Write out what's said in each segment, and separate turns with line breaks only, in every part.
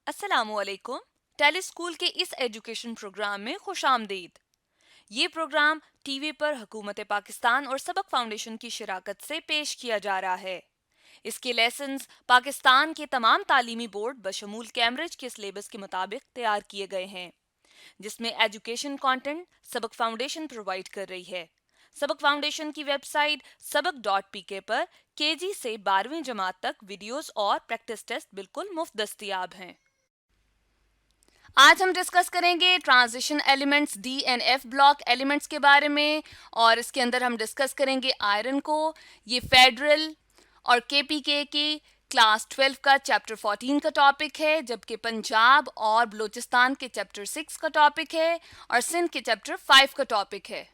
अस्सलामुअलैकुम। Tele school के इस एजुकेशन प्रोग्राम में खुशामदीद। ये प्रोग्राम टीवी पर हुकूमत पाकिस्तान और सबक फाउंडेशन की शराकत से पेश किया जा रहा है। इसके लेसन्स पाकिस्तान के तमाम तालीमी बोर्ड बशमूल कैम्ब्रिज के सिलेबस के मुताबिक तैयार किए गए हैं, जिसमें एजुकेशन कंटेंट सबक फाउंडेशन प्रोवाइड कर रही है। सबक फाउंडेशन की वेबसाइट सबक.pk पर केजी से 12वीं जमात तक वीडियोस और प्रैक्टिस टेस्ट बिल्कुल मुफ्त दस्तयाब हैं। आज हम डिस्कस करेंगे transition elements D and F block elements के बारे में, और इसके अंदर हम डिस्कस करेंगे आयरन को। ये फेडरल और केपीके की क्लास 12 का चैप्टर 14 का टॉपिक है, जबकि पंजाब और बलूचिस्तान के चैप्टर 6 का टॉपिक है और सिंध के चैप्टर 5 का टॉपिक है।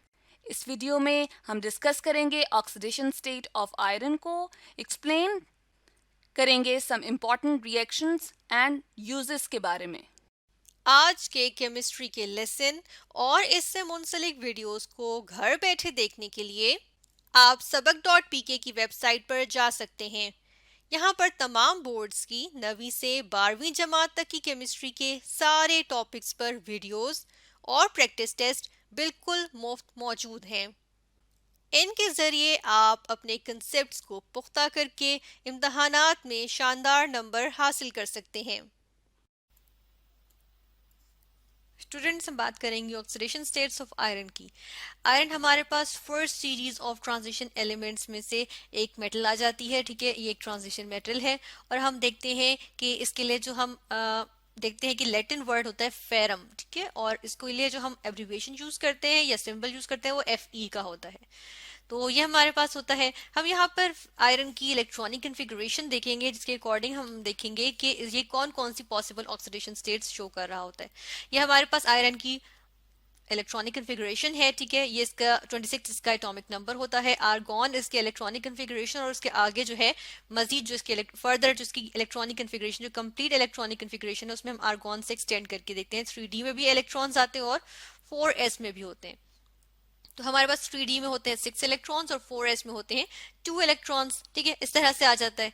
इस वीडियो में हम डिस्कस करेंगे ऑक्सीडेशन स्टेट ऑफ आयरन को, एक्सप्लेन करेंगे some important reactions and uses के बारे में।
आज के केमिस्ट्री के लेसन और इससे मुंसलिक वीडियोस को घर बैठे देखने के लिए आप सबक.pk की वेबसाइट पर जा सकते हैं। यहाँ पर तमाम बोर्ड्स की 9वीं से 12वीं जमात तक की केमिस्ट्री के सारे टॉपिक्स पर वीडियोस और प्रैक्टिस टेस्ट बिल्कुल मुफ्त मौजूद हैं। इनके ज़रिए आप अपने कंसेप्ट्स को पुख्ता करके इम्तहानात में शानदार नंबर हासिल कर सकते हैं। स्टूडेंट्स, हम बात करेंगे ऑक्सीडेशन स्टेट्स ऑफ आयरन की। आयरन हमारे पास first series of transition elements में से एक मेटल आ जाती है। ठीक है, ये एक ट्रांजिशन मेटल है और हम देखते हैं कि इसके लिए जो हम देखते हैं कि लैटिन वर्ड होता है फेरम। ठीक है, और इसके लिए जो हम एब्रीविएशन यूज करते हैं या सिंबल यूज करते हैं वो Fe का होता है। तो ये हमारे पास होता है। हम यहाँ पर आयरन की इलेक्ट्रॉनिक कन्फिगरेशन देखेंगे, जिसके अकॉर्डिंग हम देखेंगे कि ये कौन कौन सी पॉसिबल ऑक्सीडेशन स्टेट्स शो कर रहा होता है। ये हमारे पास आयरन की इलेक्ट्रॉनिक कन्फिगरेशन है। ठीक है, ये इसका 26 इसका एटॉमिक नंबर होता है। आर्गॉन इसके इलेक्ट्रॉनिक कन्फिगरेशन, और उसके आगे जो है मजीद जो इसके फर्दर जो इसकी इलेक्ट्रॉनिक कन्फिगरेशन, जो कंप्लीट इलेक्ट्रॉनिक कन्फिगरेशन है, उसमें हम आर्गॉन से एक्सटेंड करके देखते हैं। 3D में भी इलेक्ट्रॉन्स आते हैं और 4s में भी होते हैं। तो हमारे पास 3D में होते हैं 6 इलेक्ट्रॉन्स और 4s में होते हैं 2 इलेक्ट्रॉन्स। ठीक है, इस तरह से आ जाता है।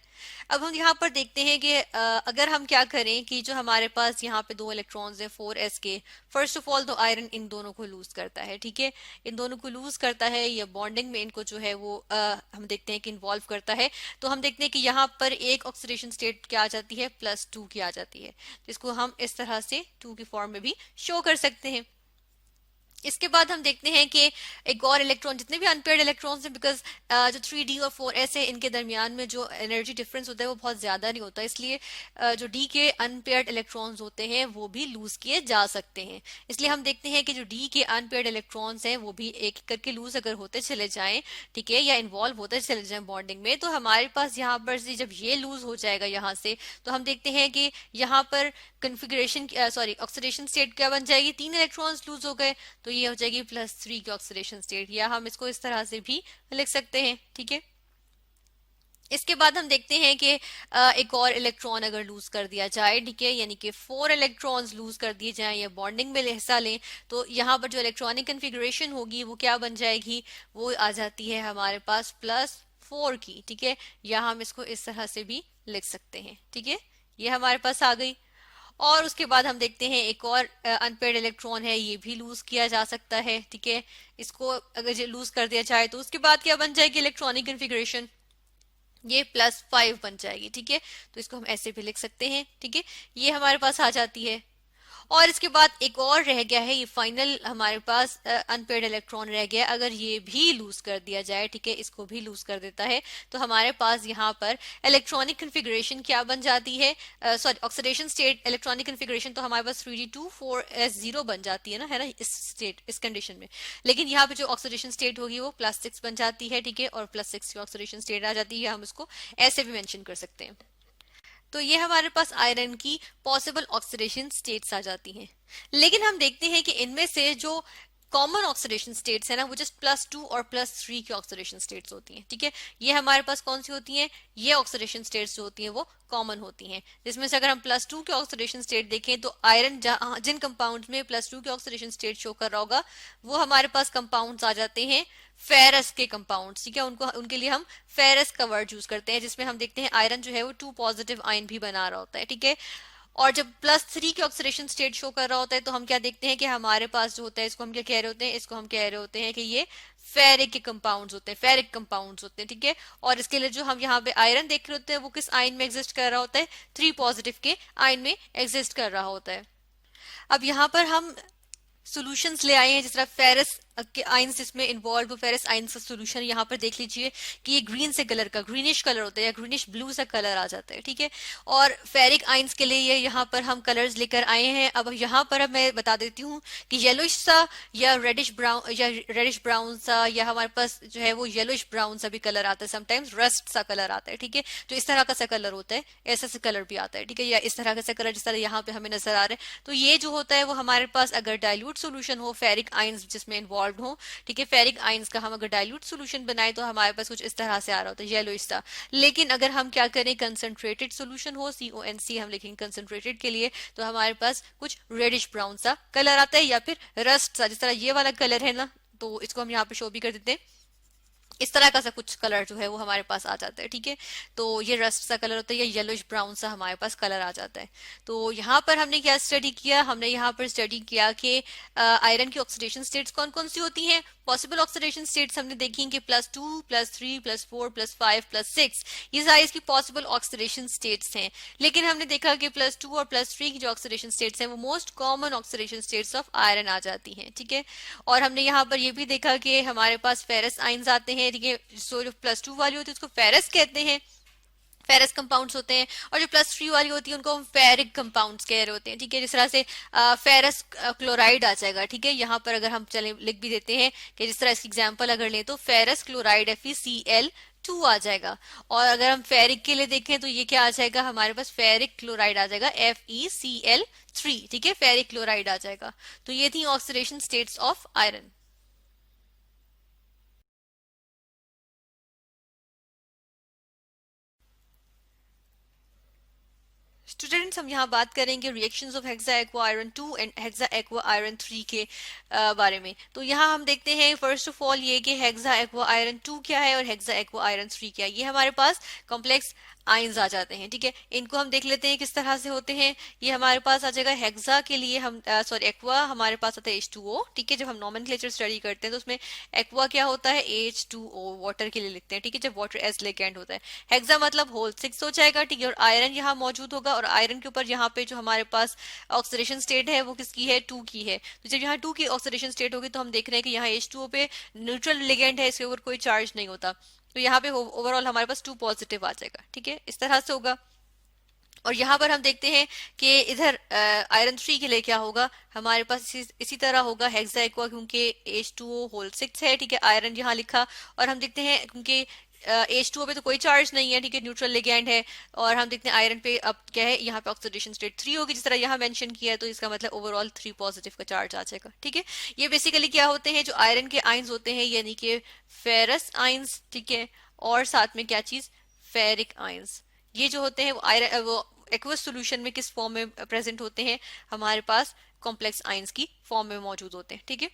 अब हम यहाँ पर देखते हैं कि अगर हम क्या करें कि जो हमारे पास यहाँ पे 2 इलेक्ट्रॉन्स हैं 4s के, फर्स्ट ऑफ ऑल तो आयरन इन दोनों को लूज करता है। ठीक है, इन दोनों को लूज करता है या बॉन्डिंग में इनको जो है वो हम देखते हैं कि इन्वॉल्व करता है। तो हम देखते हैं कि यहाँ पर एक ऑक्सीडेशन स्टेट क्या आ जाती है, +2 की आ जाती है, जिसको हम इस तरह से 2 की फॉर्म में भी शो कर सकते हैं। इसके बाद हम देखते हैं कि एक और इलेक्ट्रॉन, जितने भी अनपेयर्ड इलेक्ट्रॉन्स हैं, बिकॉज जो 3D और 4s है, इनके दरमियान में जो एनर्जी डिफरेंस होता है वो बहुत ज्यादा नहीं होता, इसलिए जो D के अनपेयर्ड इलेक्ट्रॉन्स होते हैं वो भी लूज किए जा सकते हैं। इसलिए हम देखते हैं कि जो D के अनपेयर्ड इलेक्ट्रॉन्स हैं वो भी एक करके लूज अगर होते चले जाएं, ठीक है, या इन्वॉल्व होते चले जाएं बॉन्डिंग में, तो हमारे पास यहाँ पर से जब ये लूज हो जाएगा यहाँ से, तो हम देखते हैं कि यहाँ पर कन्फिग्रेशन ऑक्सीडेशन स्टेट क्या बन जाएगी, 3 इलेक्ट्रॉन्स लूज हो गए, तो ये हो जाएगी +3 की ऑक्सीडेशन स्टेट, या हम इसको इस तरह से भी लिख सकते हैं। ठीक है, इसके बाद हम देखते हैं कि एक और इलेक्ट्रॉन अगर लूज कर दिया जाए, ठीक है, यानी कि 4 इलेक्ट्रॉन्स लूज कर दिए जाएं या बॉन्डिंग में हिस्सा लें, तो यहाँ पर जो इलेक्ट्रॉनिक कन्फिग्रेशन होगी वो क्या बन जाएगी, वो आ जाती है हमारे पास +4 की। ठीक है, या हम इसको इस तरह से भी लिख सकते हैं। ठीक है, ये हमारे पास आ गई। और उसके बाद हम देखते हैं एक और अनपेयर्ड इलेक्ट्रॉन है, ये भी लूज किया जा सकता है। ठीक है, इसको अगर लूज कर दिया जाए तो उसके बाद क्या बन जाएगी इलेक्ट्रॉनिक कन्फिग्रेशन, ये +5 बन जाएगी। ठीक है, तो इसको हम ऐसे भी लिख सकते हैं। ठीक है, ये हमारे पास आ जाती है। और इसके बाद एक और रह गया है, ये फाइनल हमारे पास अनपेयर्ड इलेक्ट्रॉन रह गया। अगर ये भी लूज कर दिया जाए, ठीक है, इसको भी लूज कर देता है, तो हमारे पास यहाँ पर इलेक्ट्रॉनिक कन्फिग्रेशन क्या बन जाती है, ऑक्सीडेशन स्टेट इलेक्ट्रॉनिक कन्फिग्रेशन तो हमारे पास 3D2 4s0 बन जाती है ना, है ना, इस स्टेट इस कंडीशन में। लेकिन यहाँ पे जो ऑक्सीडेशन स्टेट होगी वो +6 बन जाती है। ठीक है, और +6 की ऑक्सीडेशन स्टेट आ जाती है, हम इसको ऐसे भी मेंशन कर सकते हैं। तो ये हमारे पास आयरन की पॉसिबल ऑक्सीडेशन स्टेट्स आ जाती हैं। लेकिन हम देखते हैं कि इनमें से जो कॉमन ऑक्सीडेशन स्टेट्स है ना, वो जस्ट +2 और +3 की ऑक्सीडेशन स्टेट्स होती हैं। ठीक है, ये हमारे पास कौन सी होती हैं, ये ऑक्सीडेशन स्टेट्स जो होती हैं वो कॉमन होती हैं, जिसमें से अगर हम +2 की ऑक्सीडेशन स्टेट देखें तो आयरन जिन कंपाउंड्स में +2 की ऑक्सीडेशन स्टेट शो कर रहा होगा वो हमारे पास कंपाउंड्स आ जाते हैं फेरस के कंपाउंड्स। ठीक है, उनको उनके लिए हम फेरस का वर्ड यूज करते हैं, जिसमें हम देखते हैं आयरन जो है वो 2 पॉजिटिव आयन भी बना रहा होता है। ठीक है, और जब +3 के ऑक्सीडेशन स्टेट शो कर रहा होता है तो हम क्या देखते हैं कि हमारे पास जो होता है, इसको हम क्या कह रहे होते हैं, इसको हम कह रहे होते हैं कि ये फेरिक के कंपाउंड्स होते हैं, फेरिक कंपाउंड्स होते हैं, ठीक है। और इसके लिए जो हम यहाँ पे आयरन देख रहे होते हैं वो किस आयन में एग्जिस्ट कर रहा होता है, 3 पॉजिटिव के आयन में एग्जिस्ट कर रहा होता है। अब यहाँ पर हम सॉल्यूशंस ले आए हैं, जिस तरह फेरस के आयंस जिसमें इन्वॉल्व, फेरस आयंस का सॉल्यूशन यहाँ पर देख लीजिए कि ये ग्रीन से कलर का, ग्रीनिश कलर होता है या ग्रीनिश ब्लू सा कलर आ जाता है, ठीक है। और फेरिक आयंस के लिए ये यहाँ पर हम कलर्स लेकर आए हैं। अब यहाँ पर अब मैं बता देती हूँ कि येलोइश सा या रेडिश ब्राउन सा, या हमारे पास जो है वो येलोइश ब्राउन सा भी कलर आता है, समटाइम्स रस्ट सा कलर आता है, ठीक है। जो इस तरह का सा कलर होता है, ऐसा सा कलर भी आता है, ठीक है, या इस तरह का सा कलर जिस तरह यहाँ पे हमें नजर आ रहा है। तो ये जो होता है वो हमारे पास अगर डाइल्यूट सोल्यूशन हो, फेरिक आयंस जिसमें इन्वॉल्व हो, ठीक है, फेरिक आयंस का हम अगर डाइल्यूट सोल्यूशन बनाए तो हमारे पास कुछ इस तरह से आ रहा होता है, येलोइश सा। लेकिन अगर हम क्या करें, कंसंट्रेटेड सोल्यूशन हो, CONC हम लिखेंगे कंसंट्रेटेड के लिए, तो हमारे पास कुछ रेडिश ब्राउन सा कलर आता है, या फिर रस्ट सा, जिस तरह ये वाला कलर है ना, तो इसको हम यहाँ पे शो भी कर देते हैं। इस तरह का सा कुछ कलर जो है वो हमारे पास आ जाता है, ठीक है। तो ये रस्ट सा कलर होता है, या येलोइश ब्राउन सा हमारे पास कलर आ जाता है। तो यहाँ पर हमने क्या स्टडी किया, हमने यहाँ पर स्टडी किया कि आयरन की ऑक्सीडेशन स्टेट्स कौन कौन सी होती हैं। पॉसिबल ऑक्सीडेशन स्टेट्स हमने देखी कि +2, +3, +4, +5, +6, ये सारी इसकी पॉसिबल ऑक्सीडेशन स्टेट्स हैं। लेकिन हमने देखा कि +2 और +3 की जो ऑक्सीडेशन स्टेट्स हैं वो most common oxidation states of iron आ जाती हैं, ठीक है। और हमने यहाँ पर ये भी देखा कि हमारे पास फेरस आयंस आते हैं, ठीक है। सो जो +2 वाली होती है उसको फेरस कहते हैं, फेरस कंपाउंड्स होते हैं। और जो +3 वाली होती है उनको हम फेरिक कंपाउंड्स कह रहे होते हैं, ठीक है। जिस तरह से फेरस क्लोराइड आ जाएगा, ठीक है। यहाँ पर अगर हम चले लिख भी देते हैं कि जिस तरह इसकी एग्जांपल अगर लें तो फेरस क्लोराइड FeCl2 आ जाएगा। और अगर हम फेरिक के लिए देखें तो ये क्या आ जाएगा, हमारे पास फेरिक क्लोराइड आ जाएगा, FeCl3, ठीक है, फेरिक क्लोराइड आ जाएगा। तो ये थी oxidation states of iron. Students, हम यहाँ बात करेंगे reactions of hexa aqua iron 2 and hexa aqua iron 3 के बारे में। तो यहाँ हम देखते हैं फर्स्ट ऑफ ऑल ये कि हेक्सा एक्वा आयरन 2 क्या है और हेक्सा एक्वा आयरन 3 क्या है। ये हमारे पास कॉम्प्लेक्स आयंस आ जाते हैं, ठीक है। इनको हम देख लेते हैं किस तरह से होते हैं। ये हमारे पास आ जाएगा हेक्सा के लिए, हम सॉरी एक्वा हमारे पास आता है H2O, ठीक है। जब हम नॉमेनक्लेचर स्टडी करते हैं तो उसमें एक्वा क्या होता है, H2O, वाटर के लिए लिखते हैं, ठीक है, जब वाटर एज लिगेंड होता है। हेक्सा मतलब होल 6 हो जाएगा, ठीक है। और आयरन यहाँ मौजूद होगा, और आयरन के ऊपर यहाँ पे जो हमारे पास ऑक्सीडेशन स्टेट है वो किसकी है, 2 की है। तो जब यहाँ 2 की ऑक्सीडेशन स्टेट होगी तो हम देख रहे हैं कि यहाँ H2O पे न्यूट्रल लिगेंड है, इसके ऊपर कोई चार्ज नहीं होता। तो यहाँ पे ओवरऑल हमारे पास 2 पॉजिटिव आ जाएगा, ठीक है, इस तरह से होगा। और यहाँ पर हम देखते हैं कि इधर आयरन 3 के लिए क्या होगा, हमारे पास इसी तरह होगा हेक्सा एक्वा, क्योंकि H2O होल 6 है, ठीक है, आयरन यहाँ लिखा। और हम देखते हैं क्योंकि H2O पे तो कोई चार्ज नहीं है, ठीक है, न्यूट्रल लिगेंड है। और हम देखते हैं आयरन पे अब क्या है, यहाँ पे ऑक्सीडेशन स्टेट 3 होगी, जिस तरह यहाँ मेंशन किया है। तो इसका मतलब ओवरऑल 3 पॉजिटिव का चार्ज आ जाएगा, ठीक है। ये बेसिकली क्या होते हैं, जो आयरन के आयंस होते हैं, यानी कि फेरस आयंस, ठीक है, और साथ में क्या चीज, फेरिक आयंस। ये जो होते हैं वो आयरन वो एक्वस सॉल्यूशन में किस फॉर्म में प्रेजेंट होते हैं, हमारे पास कॉम्प्लेक्स आयंस की फॉर्म में मौजूद होते हैं, ठीक है।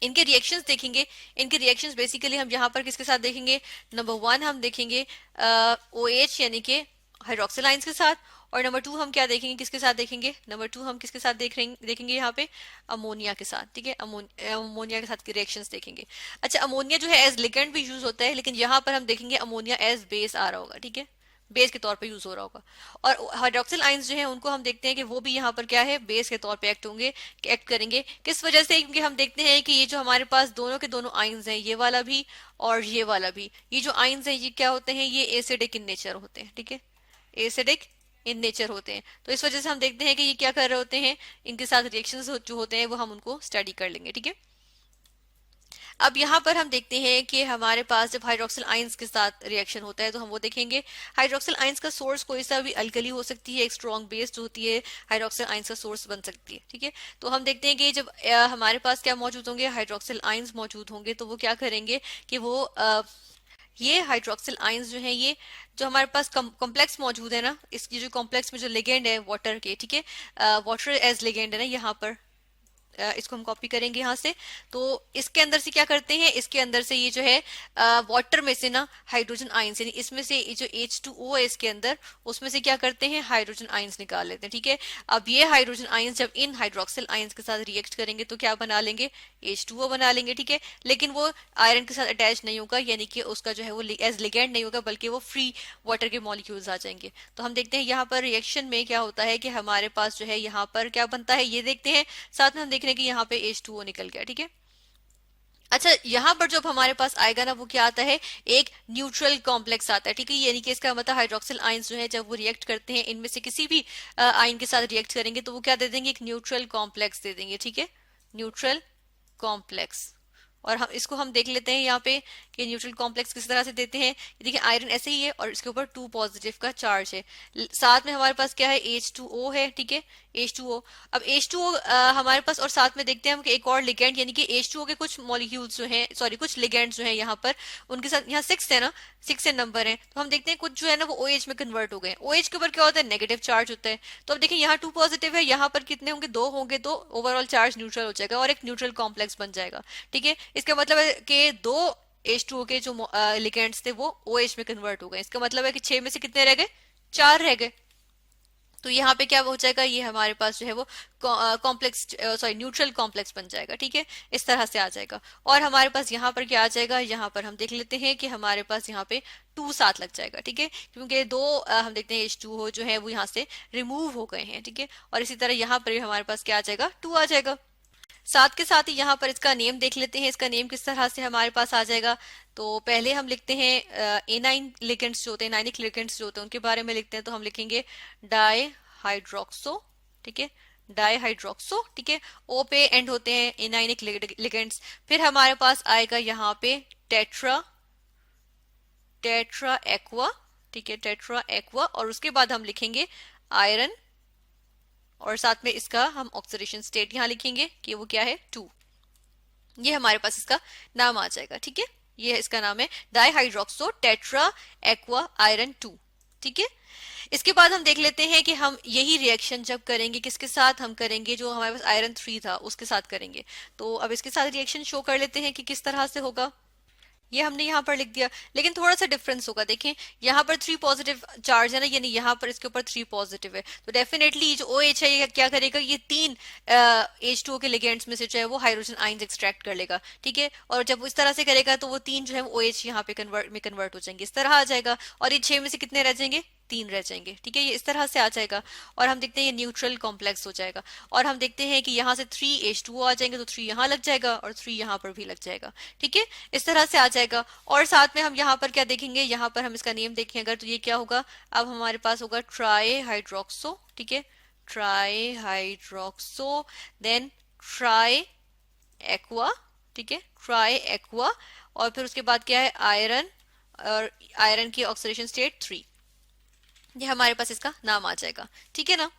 इनके रिएक्शंस देखेंगे। इनके रिएक्शंस बेसिकली हम यहाँ पर किसके साथ देखेंगे, नंबर 1 हम देखेंगे OH यानी कि हाइड्रोक्सिल आयंस के साथ। और नंबर 2 हम क्या देखेंगे, किसके साथ देखेंगे, नंबर 2 हम किसके साथ देखेंगे यहाँ पे, अमोनिया के साथ, ठीक है। अमोनिया के साथ के रिएक्शंस देखेंगे। अच्छा, अमोनिया जो है एज लिगेंड भी यूज होता है, लेकिन यहाँ पर हम देखेंगे अमोनिया एज बेस आ रहा होगा, ठीक है, बेस के तौर पे यूज हो रहा होगा। और हाइड्रोक्सिल आयंस जो है उनको हम देखते हैं कि वो भी यहाँ पर क्या है, बेस के तौर पे एक्ट होंगे, एक्ट करेंगे। किस वजह से, क्योंकि हम देखते हैं कि ये जो हमारे पास दोनों के दोनों आयंस हैं, ये वाला भी और ये वाला भी, ये जो आयंस हैं ये क्या होते हैं, ये एसिडिक इन नेचर होते हैं, ठीक है, एसिडिक इन नेचर होते हैं। तो इस वजह से हम देखते हैं कि ये क्या कर रहे होते हैं, इनके साथ रिएक्शंस जो होते हैं वो हम उनको स्टडी कर लेंगे, ठीक है। अब यहाँ पर हम देखते हैं कि हमारे पास जब हाइड्रोक्सिल आयंस के साथ रिएक्शन होता है तो हम वो देखेंगे। हाइड्रोक्सिल आयंस का सोर्स कोई सा भी अल्कली हो सकती है, एक स्ट्रॉन्ग बेस जो होती है हाइड्रोक्सिल आयंस का सोर्स बन सकती है, ठीक है। तो हम देखते हैं कि जब हमारे पास क्या मौजूद होंगे, हाइड्रोक्सिल आयंस मौजूद होंगे, तो वो क्या करेंगे कि वो ये हाइड्रोक्सिल आयंस जो है, ये जो हमारे पास कॉम्प्लेक्स मौजूद है ना, इसकी जो कॉम्प्लेक्स में जो लिगेंड है वाटर के, ठीक है, वाटर एज लिगेंड है ना यहाँ पर, इसको हम कॉपी करेंगे यहाँ से। तो इसके अंदर से क्या करते हैं, इसके अंदर से ये जो है वाटर में से ना हाइड्रोजन आयंस, यानी इसमें से ये जो H2O है इसके अंदर, उसमें से क्या करते हैं, हाइड्रोजन आयंस निकाल लेते हैं। ठीक है, अब ये हाइड्रोजन आयंस जब इन हाइड्रोक्सिल आयंस के साथ रिएक्ट करेंगे तो क्या बना लेंगे, H2O बना लेंगे। ठीक है, लेकिन वो आयरन के साथ अटैच नहीं होगा, यानी कि उसका जो है वो एज लिगेंड नहीं होगा, बल्कि वो फ्री वाटर के मॉलिक्यूल्स आ जाएंगे। तो हम देखते हैं यहाँ पर रिएक्शन में क्या होता है कि हमारे पास जो है यहाँ पर क्या बनता है, ये देखते हैं। साथ में हम देख रहे हैं कि यहाँ पे H2O निकल गया। ठीक है, अच्छा यहाँ पर जब हमारे पास आएगा ना, वो क्या आता है, एक न्यूट्रल कॉम्प्लेक्स आता है। ठीक है, यानी कि इसका मतलब हाइड्रोक्सिल आयंस जो है जब वो रिएक्ट करते हैं, इनमें से किसी भी आयन के साथ रिएक्ट करेंगे तो वो क्या दे देंगे, एक न्यूट्रल कॉम्प्लेक्स दे देंगे। ठीक है, न्यूट्रल कॉम्प्लेक्स। और हम इसको हम देख लेते हैं यहाँ पे कि न्यूट्रल कॉम्प्लेक्स किस तरह से देते हैं। देखिए आयरन ऐसे ही है और इसके ऊपर 2 पॉजिटिव का चार्ज है, साथ में हमारे पास क्या है, H2O है। ठीक है, H2O। अब H2O हमारे पास, और साथ में देखते हैं हम कि एक और लिगेंड, यानी कि H2O के कुछ मॉलिक्यूल्स जो हैं, सॉरी कुछ लिगेंड्स जो हैं यहाँ पर, उनके साथ यहाँ 6 है ना, 6 नंबर है। तो हम देखते हैं कुछ जो है ना वो OH में कन्वर्ट हो गए। OH के ऊपर क्या होता है, नेगेटिव चार्ज होता है। तो अब देखिए यहाँ 2 पॉजिटिव है, यहाँ पर कितने होंगे, 2 होंगे, तो ओवरऑल चार्ज न्यूट्रल हो जाएगा और एक न्यूट्रल कॉम्प्लेक्स बन जाएगा। ठीक है, इसका मतलब है कि 2 H2O के जो लिगेंड्स थे वो OH में कन्वर्ट हो गए। इसका मतलब है कि 6 में से कितने रह गए, 4 रह गए। तो यहाँ पे क्या हो जाएगा, ये हमारे पास जो है वो कॉम्प्लेक्स, सॉरी न्यूट्रल कॉम्प्लेक्स बन जाएगा। ठीक है, इस तरह से आ जाएगा। और हमारे पास यहाँ पर क्या आ जाएगा, यहाँ पर हम देख लेते हैं कि हमारे पास यहाँ पे 2 साथ लग जाएगा। ठीक है, क्योंकि 2 हम देखते हैं H2O जो है वो यहाँ से रिमूव हो गए हैं। ठीक है, और इसी तरह यहाँ पर भी हमारे पास क्या आ जाएगा, 2 आ जाएगा। साथ के साथ ही यहाँ पर इसका नेम देख लेते हैं, इसका नेम किस तरह से हमारे पास आ जाएगा। तो पहले हम लिखते हैं एनाइन लिगेंड्स जो होते हैं, एनाइनिक लिगेंड्स जो होते हैं उनके बारे में लिखते हैं। तो हम लिखेंगे डाई हाइड्रोक्सो। ठीक है, डाई हाइड्रोक्सो। ठीक है, ओ पे एंड होते हैं एनाइनिक लिगेंड्स। फिर हमारे पास आएगा यहाँ पे टेट्रा, टेट्रा एक्वा। ठीक है, टेट्रा एक्वा। और उसके बाद हम लिखेंगे आयरन, और साथ में इसका हम ऑक्सीडेशन स्टेट यहाँ लिखेंगे कि वो क्या है, 2। ये हमारे पास इसका नाम आ जाएगा। ठीक है, ये इसका नाम है डाईहाइड्रोक्सो टेट्रा एक्वा आयरन 2। ठीक है, इसके बाद हम देख लेते हैं कि हम यही रिएक्शन जब करेंगे किसके साथ, हम करेंगे जो हमारे पास आयरन 3 था उसके साथ करेंगे। तो अब इसके साथ रिएक्शन शो कर लेते हैं कि किस तरह से होगा। ये हमने यहाँ पर लिख दिया, लेकिन थोड़ा सा डिफरेंस होगा। देखें यहाँ पर 3 पॉजिटिव चार्ज है ना, यानी यहाँ पर इसके ऊपर 3 पॉजिटिव है। तो डेफिनेटली जो OH है ये क्या करेगा, ये 3 H2O के लिगेंड्स में से जो है वो हाइड्रोजन आयंस एक्सट्रैक्ट कर लेगा। ठीक है, और जब वो इस तरह से करेगा तो वो 3 जो है वो OH यहाँ पे कन्वर्ट हो जाएंगे, इस तरह आ जाएगा। और ये 6 में से कितने रह जाएंगे, 3 रह जाएंगे। ठीक है, ये इस तरह से आ जाएगा। और हम देखते हैं ये न्यूट्रल कॉम्प्लेक्स हो जाएगा। और हम देखते हैं कि यहाँ से 3 H2O आ जाएंगे, तो 3 यहाँ लग जाएगा और 3 यहाँ पर भी लग जाएगा। ठीक है, इस तरह से आ जाएगा। और साथ में हम यहाँ पर क्या देखेंगे, यहाँ पर हम इसका नेम देखें अगर, तो ये क्या होगा, अब हमारे पास होगा ट्राई हाइड्रोक्सो। ठीक है, tri hydroxo, then tri aqua. ठीक है, ट्राई एक्वा। और फिर उसके बाद क्या है, आयरन, और आयरन की ऑक्सीडेशन स्टेट 3। ये हमारे पास इसका नाम आ जाएगा। ठीक है ना।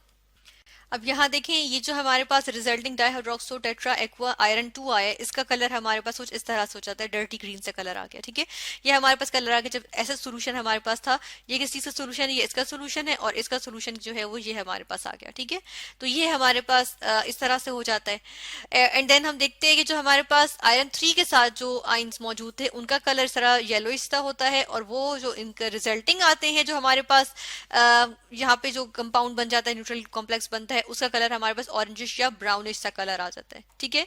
अब यहाँ देखें, ये जो हमारे पास रिजल्टिंग डाइहाइड्रोक्सो टेट्रा एक्वा आयरन 2 आया है, इसका कलर हमारे पास कुछ इस तरह से हो जाता है, डर्टी ग्रीन से कलर आ गया। ठीक है, ये हमारे पास कलर आ गया जब ऐसा सोल्यूशन हमारे पास था। ये किस चीज का सोल्यूशन है, ये इसका सोल्यूशन है, और इसका सोल्यूशन जो है वो ये हमारे पास आ गया। ठीक है, तो ये हमारे पास इस तरह से हो जाता है। एंड देन हम देखते हैं कि जो हमारे पास आयरन 3 के साथ जो आयंस मौजूद थे उनका कलर इस तरह येलोइश सा होता है, और वो जो इनका रिजल्टिंग आते हैं, जो हमारे पास यहाँ पे जो कंपाउंड बन जाता है, न्यूट्रल कॉम्प्लेक्स बनता है, उसका कलर हमारे पास ऑरेंजिश या ब्राउनिश सा कलर आ जाता है। ठीक है,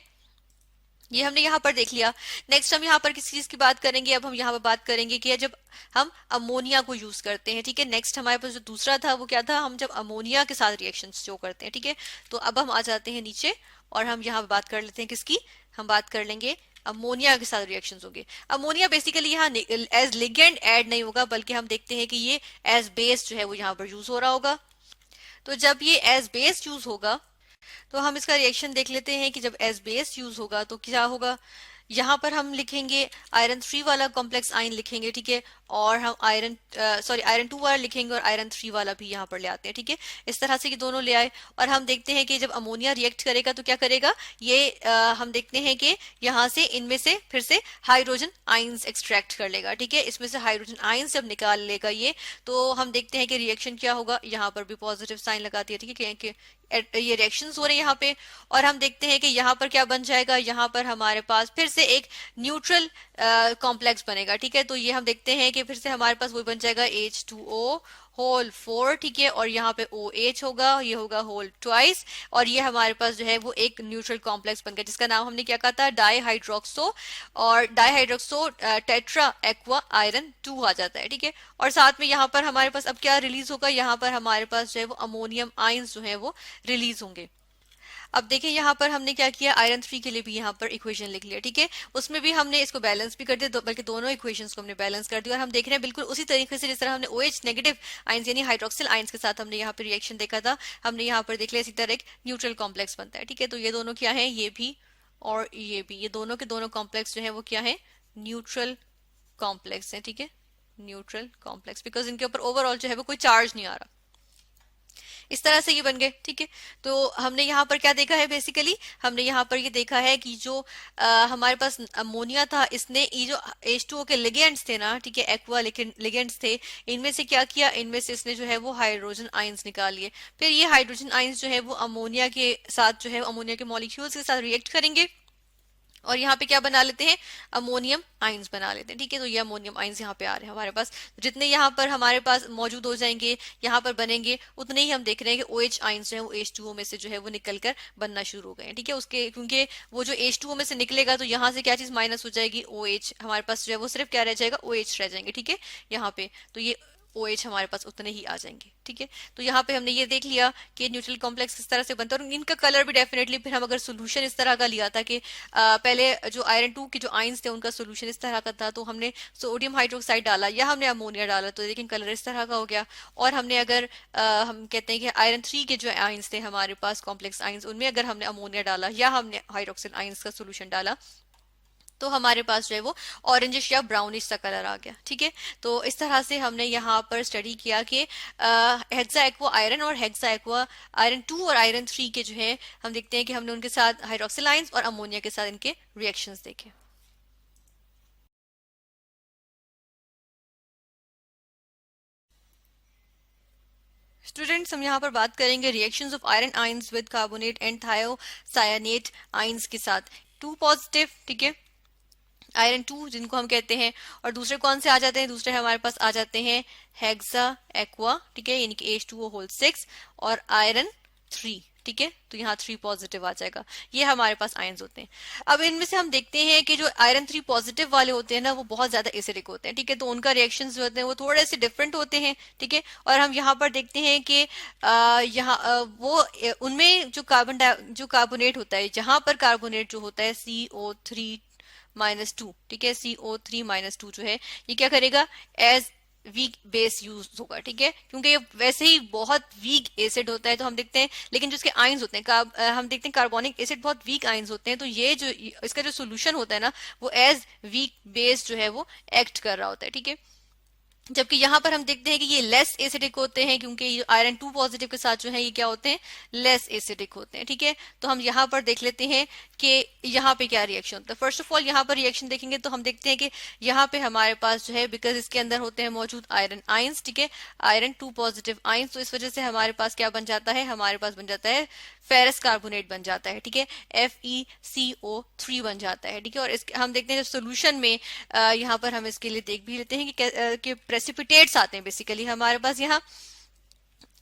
ये हमने यहाँ पर देख लिया। नेक्स्ट हम यहाँ पर किस चीज की बात करेंगे, अब हम यहाँ पर बात करेंगे कि जब हम अमोनिया को यूज करते हैं। ठीक है, नेक्स्ट हमारे पास जो दूसरा था वो क्या था, हम जब अमोनिया के साथ रिएक्शन शो करते हैं। ठीक है, तो अब हम आ जाते हैं नीचे और हम यहाँ बात कर लेते हैं किसकी, हम बात कर लेंगे अमोनिया के साथ रिएक्शंस होंगे। अमोनिया बेसिकली यहाँ एज लिगेंड ऐड नहीं होगा, बल्कि हम देखते हैं कि ये एज बेस जो है वो यहाँ पर यूज हो रहा होगा। तो जब ये एज बेस यूज होगा तो हम इसका रिएक्शन देख लेते हैं कि जब एज बेस यूज होगा तो क्या होगा। यहाँ पर हम लिखेंगे आयरन 3 वाला कॉम्प्लेक्स आयन लिखेंगे, ठीक है, और हम आयरन 2 वाला लिखेंगे और आयरन 3 वाला भी यहाँ पर ले आते हैं, ठीक है। इस तरह से ये दोनों ले आए और हम देखते हैं कि जब अमोनिया रिएक्ट करेगा तो क्या करेगा, ये हम देखते हैं कि यहाँ से इनमें से फिर से हाइड्रोजन आयंस एक्सट्रैक्ट कर लेगा, ठीक है। इसमें से हाइड्रोजन आयंस जब निकाल लेगा ये, तो हम देखते हैं कि रिएक्शन क्या होगा, यहाँ पर भी पॉजिटिव साइन लगा दिया, ठीक है, कि ये रिएक्शंस हो रहे हैं यहाँ पे। और हम देखते हैं कि यहाँ पर क्या बन जाएगा, यहाँ पर हमारे पास फिर से एक न्यूट्रल कॉम्प्लेक्स बनेगा, ठीक है। तो ये हम देखते हैं कि फिर से हमारे पास वो बन जाएगा H2O होल 4, ठीक है, और यहाँ पे OH होगा, ये होगा होल ट्वाइस, और ये हमारे पास जो है वो एक न्यूट्रल कॉम्प्लेक्स बन गया जिसका नाम हमने क्या कहा था, डाईहाइड्रोक्सो, और डाईहाइड्रोक्सो टेट्रा एक्वा आयरन 2 आ जाता है, ठीक है। और साथ में यहाँ पर हमारे पास अब क्या रिलीज होगा, यहाँ पर हमारे पास जो है वो अमोनियम आयंस जो है वो रिलीज होंगे। अब देखिए यहाँ पर हमने क्या किया, आयरन 3 के लिए भी यहाँ पर इक्वेशन लिख लिया, ठीक है। उसमें भी हमने इसको बैलेंस भी कर दिया, बल्कि दोनों इक्वेशंस को हमने बैलेंस कर दिया, और हम देख रहे हैं बिल्कुल उसी तरीके से जिस तरह हमने OH नेगेटिव आयंस यानी हाइड्रोक्सिल आयंस के साथ हमने यहाँ पर रिएक्शन देखा था, हमने यहाँ पर देख लिया इसी तरह एक न्यूट्रल कॉम्प्लेक्स बनता है, ठीक है। तो ये दोनों क्या है, ये भी और ये भी, ये दोनों के दोनों कॉम्प्लेक्स जो है वो क्या है, न्यूट्रल कॉम्प्लेक्स है, ठीक है, न्यूट्रल कॉम्प्लेक्स, बिकॉज इनके ऊपर ओवरऑल जो है वो कोई चार्ज नहीं आ रहा। इस तरह से ये बन गए, ठीक है। तो हमने यहाँ पर क्या देखा है, बेसिकली हमने यहाँ पर ये देखा है कि जो हमारे पास अमोनिया था, इसने ये जो H2O के लिगेंड्स थे ना, ठीक है, एक्वा लिगेंड्स थे, इनमें से क्या किया, इनमें से इसने जो है वो हाइड्रोजन आयंस निकाल लिए। फिर ये हाइड्रोजन आयंस जो है वो अमोनिया के साथ जो है अमोनिया के मॉलिक्यूल्स के साथ रिएक्ट करेंगे और यहाँ पे क्या बना लेते हैं, अमोनियम आइंस बना लेते हैं, ठीक है। तो ये अमोनियम आइंस यहाँ पे आ रहे हैं हमारे पास, जितने यहाँ पर हमारे पास मौजूद हो जाएंगे, यहाँ पर बनेंगे, उतने ही हम देख रहे हैं कि OH आइंस जो है वो H2O में से जो है वो निकल कर बनना शुरू हो गए हैं, ठीक है। उसके क्योंकि वो जो H2O में से निकलेगा तो यहाँ से क्या चीज माइनस हो जाएगी, OH, हमारे पास जो है वो सिर्फ क्या रह जाएगा, OH रह जाएंगे, ठीक है, यहाँ पे। तो ये OH हमारे पास उतने ही आ जाएंगे, ठीक है। तो यहाँ पे हमने ये देख लिया कि न्यूट्रल कॉम्प्लेक्स किस तरह से बनता है, और इनका कलर भी डेफिनेटली, फिर हम अगर सोल्यूशन इस तरह का लिया था कि पहले जो आयरन 2 के जो आयंस थे उनका सोल्यूशन इस तरह का था, तो हमने सोडियम हाइड्रोक्साइड डाला या हमने अमोनिया डाला, तो लेकिन कलर इस तरह का हो गया। और हमने अगर हम कहते हैं कि आयरन 3 के जो आयंस थे हमारे पास कॉम्प्लेक्स आयंस, उनमें अगर हमने अमोनिया डाला या हमने हाइड्रोक्सिल आयंस का सोल्यूशन डाला, तो हमारे पास जो है वो ऑरेंजिश या ब्राउनिश सा कलर आ गया, ठीक है। तो इस तरह से हमने यहाँ पर स्टडी किया कि हेक्सा एक्वा आयरन और हेक्सा एक्वा आयरन 2 और आयरन 3 के जो है हम देखते हैं कि हमने उनके साथ हाइड्रोक्सिल आयंस और अमोनिया के साथ इनके रिएक्शंस देखे। स्टूडेंट्स, हम यहाँ पर बात करेंगे reactions of iron ions with carbonate and thiocyanate ions के साथ, 2 पॉजिटिव, ठीक है, आयरन 2 जिनको हम कहते हैं, और दूसरे कौन से आ जाते हैं, दूसरे हमारे पास आ जाते हैं हेक्सा एक्वा, ठीक है, यानी कि H2O होल 6 और आयरन 3, ठीक है। तो यहाँ 3 पॉजिटिव आ जाएगा, ये हमारे पास आयंस होते हैं। अब इनमें से हम देखते हैं कि जो आयरन 3 पॉजिटिव वाले होते हैं ना, वो बहुत ज्यादा एसिडिक होते हैं, ठीक है। तो उनका रिएक्शंस जो होते हैं वो थोड़े से डिफरेंट होते हैं, ठीक है। और हम यहाँ पर देखते हैं कि उनमें जो कार्बोनेट होता है, जहां पर कार्बोनेट जो होता है CO3-2, ठीक है, CO3-2 जो है ये क्या करेगा, एज वीक बेस यूज होगा, ठीक है, क्योंकि ये वैसे ही बहुत वीक एसिड होता है। तो हम देखते हैं, लेकिन जो इसके आयंस होते हैं, हम देखते हैं कार्बोनिक एसिड बहुत वीक आयंस होते हैं, तो ये जो इसका जो सोल्यूशन होता है ना, वो एज वीक बेस जो है वो एक्ट कर रहा होता है, ठीक है। जबकि यहाँ पर हम देखते हैं कि ये लेस एसिडिक होते हैं, क्योंकि आयरन 2 पॉजिटिव के साथ जो है ये क्या होते हैं, लेस एसिडिक होते हैं, ठीक है। तो हम यहाँ पर देख लेते हैं कि यहाँ पे क्या रिएक्शन होता है। फर्स्ट ऑफ ऑल यहाँ पर रिएक्शन देखेंगे तो हम देखते हैं कि यहाँ पे हमारे पास जो है, बिकॉज इसके अंदर होते हैं मौजूद आयरन आयंस, ठीक है, आयरन 2 पॉजिटिव आयंस, तो इस वजह से हमारे पास क्या बन जाता है, हमारे पास बन जाता है फेरस कार्बोनेट बन जाता है, ठीक है, FeCO3 बन जाता है, ठीक है। और हम देखते हैं सोल्यूशन में यहाँ पर हम इसके लिए देख भी लेते हैं कि प्रेसिपिटेट्स आते हैं बेसिकली हमारे पास यहाँ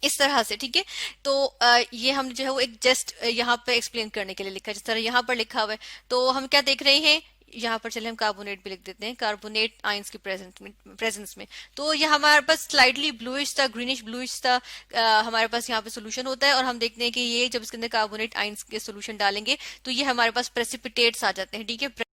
इस तरह से, ठीक है। तो ये हम जो है वो एक जस्ट यहाँ पे एक्सप्लेन करने के लिए लिखा है, जिस तरह यहाँ पर लिखा हुआ है। तो हम क्या देख रहे हैं, यहाँ पर चले हम कार्बोनेट भी लिख देते हैं, कार्बोनेट आयंस के प्रेजेंस में। तो ये हमारे पास स्लाइटली ब्लूइश था, ग्रीनिश ब्लूइश था, हमारे पास यहाँ पे सोल्यूशन होता है, और हम देखते हैं कि ये जब इसके अंदर कार्बोनेट आयंस के सोल्यूशन डालेंगे तो ये हमारे पास प्रेसिपिटेट्स आ जाते हैं, ठीक है।